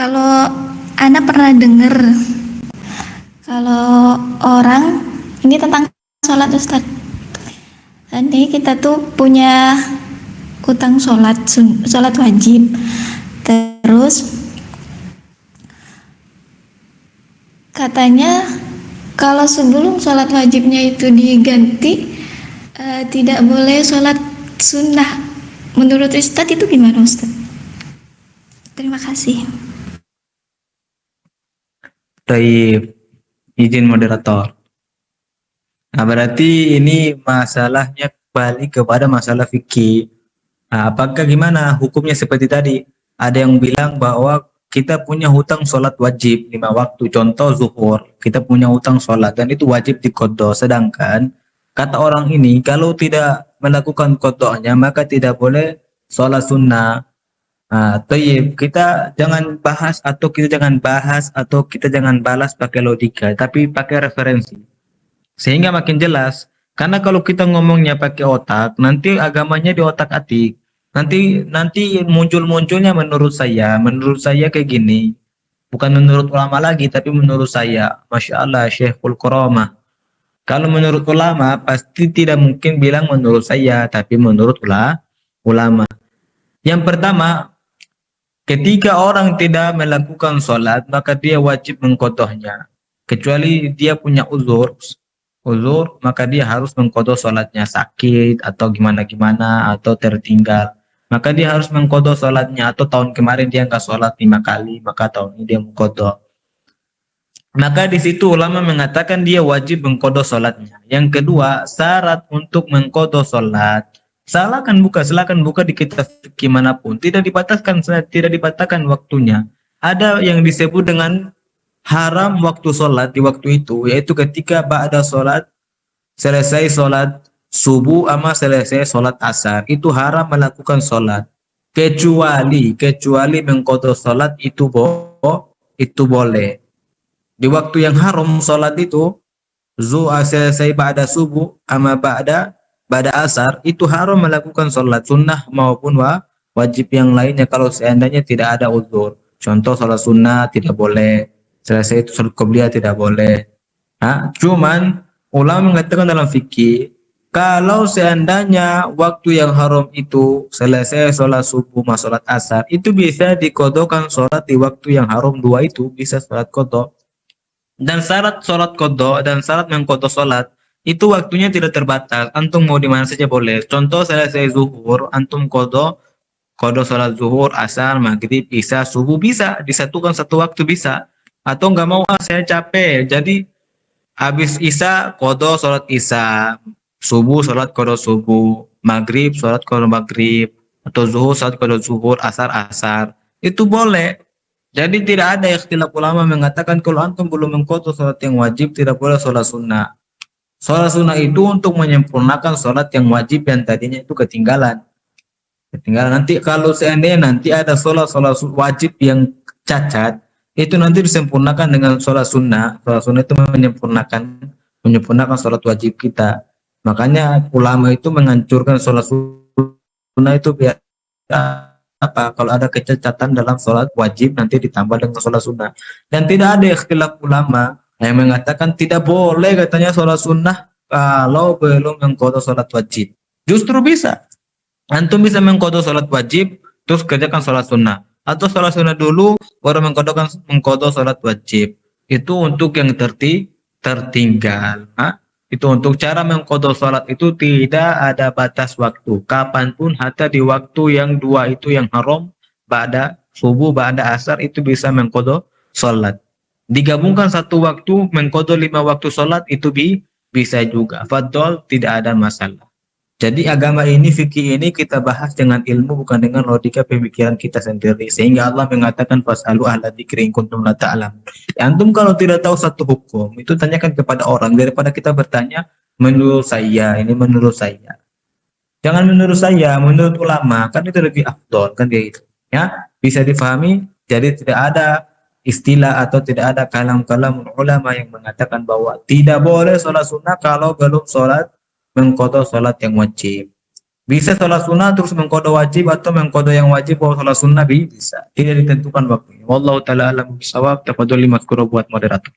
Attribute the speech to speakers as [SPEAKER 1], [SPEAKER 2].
[SPEAKER 1] Kalau Ana pernah dengar kalau orang ini tentang sholat Ustadz. Ini kita tuh punya utang sholat wajib. Terus katanya kalau sebelum sholat wajibnya itu diganti, tidak boleh sholat sunnah. Menurut Ustadz itu gimana Ustadz? Terima kasih.
[SPEAKER 2] Baik, izin moderator. Nah, berarti ini masalahnya kembali kepada masalah fikih. Nah, apakah gimana hukumnya seperti tadi? Ada yang bilang bahwa kita punya hutang sholat wajib 5 waktu. Contoh zuhur, kita punya hutang sholat dan itu wajib diqodho. Sedangkan kata orang ini kalau tidak melakukan qodhonya maka tidak boleh sholat sunnah. Nah, toyib, kita jangan balas pakai logika, tapi pakai referensi. Sehingga makin jelas. Karena kalau kita ngomongnya pakai otak, nanti agamanya di otak-atik. Nanti muncul-munculnya menurut saya kayak gini. Bukan menurut ulama lagi, tapi menurut saya. Masya Allah, Syekhul Qur'amah. Kalau menurut ulama, pasti tidak mungkin bilang menurut saya, tapi menurut ulama. Yang pertama, ketika orang tidak melakukan sholat, maka dia wajib mengqodhonya. Kecuali dia punya uzur, maka dia harus mengqodho sholatnya, sakit atau gimana-gimana atau tertinggal. Maka dia harus mengqodho sholatnya, atau tahun kemarin dia nggak sholat 5 kali, maka tahun ini dia mengqodho. Maka di situ ulama mengatakan dia wajib mengqodho sholatnya. Yang kedua, syarat untuk mengqodho sholat, silakan buka di kitab fikih manapun. Tidak dibataskan waktunya. Ada yang disebut dengan haram waktu sholat di waktu itu, yaitu ketika ba'da sholat, selesai sholat subuh sama selesai sholat asar, itu haram melakukan sholat. Kecuali mengqodho sholat itu boleh. Di waktu yang haram sholat itu, selesai ba'da subuh sama ba'da asar, itu haram melakukan sholat sunnah maupun wajib yang lainnya kalau seandainya tidak ada uzur. Contoh sholat sunnah tidak boleh, selesai itu sholat qobliyah tidak boleh. Cuman ulama mengatakan dalam fikih, kalau seandainya waktu yang haram itu selesai sholat subuh sama sholat asar, itu bisa diqodhokan sholat di waktu yang haram dua itu, bisa sholat qodho. Dan syarat sholat qodho dan syarat mengqodho sholat itu waktunya tidak terbatas. Antum mau di mana saja boleh. Contoh selesai zuhur, antum qodho sholat zuhur, asar, maghrib, isya, subuh bisa disatukan satu waktu bisa. Atau nggak mau, saya capek, jadi habis isya qodho sholat isya, subuh sholat qodho subuh, maghrib sholat qodho maghrib, atau zuhur sholat qodho zuhur, asar asar, itu boleh. Jadi tidak ada ikhtilaf ulama mengatakan kalau antum belum mengqodho sholat yang wajib tidak boleh sholat sunnah. Sholat sunnah itu untuk menyempurnakan sholat yang wajib yang tadinya itu ketinggalan. Nanti kalau seandainya nanti ada sholat wajib yang cacat, itu nanti disempurnakan dengan sholat sunnah. Sholat sunnah itu menyempurnakan sholat wajib kita. Makanya ulama itu menghancurkan sholat sunnah itu biar apa, kalau ada kecacatan dalam sholat wajib nanti ditambah dengan sholat sunnah. Dan tidak ada ikhtilaf ulama yang mengatakan tidak boleh katanya sholat sunnah kalau belum mengqodho sholat wajib. Justru bisa. Antum bisa mengqodho sholat wajib terus kerjakan sholat sunnah, atau sholat sunnah dulu baru mengqodho sholat wajib. Itu untuk yang tertinggal. Itu untuk cara mengqodho sholat itu tidak ada batas waktu. Kapanpun, hatta di waktu yang dua itu yang haram, ba'da subuh, ba'da asar, itu bisa mengqodho sholat. Digabungkan satu waktu, mengqodho 5 waktu sholat, itu bisa juga. Fadol, tidak ada masalah. Jadi agama ini, fikih ini kita bahas dengan ilmu, bukan dengan logika pemikiran kita sendiri. Sehingga Allah mengatakan fas'alu ahla dzikri in kuntum la ta'lamun. Antum kalau tidak tahu satu hukum, itu tanyakan kepada orang daripada kita bertanya menurut saya, ini menurut saya. Jangan menurut saya, menurut ulama, kan itu lebih afdol kan dia itu. Ya, bisa difahami. Jadi tidak ada istilah atau tidak ada kalam-kalam ulama yang mengatakan bahwa tidak boleh sholat sunnah kalau belum sholat mengqodho sholat yang wajib. Bisa sholat sunnah terus mengkodo wajib atau mengkodo yang wajib bahwa sholat sunnah bisa. Tidak ditentukan waktunya. Wallahu taala alam bisawab. Tafadhol limat buat moderator.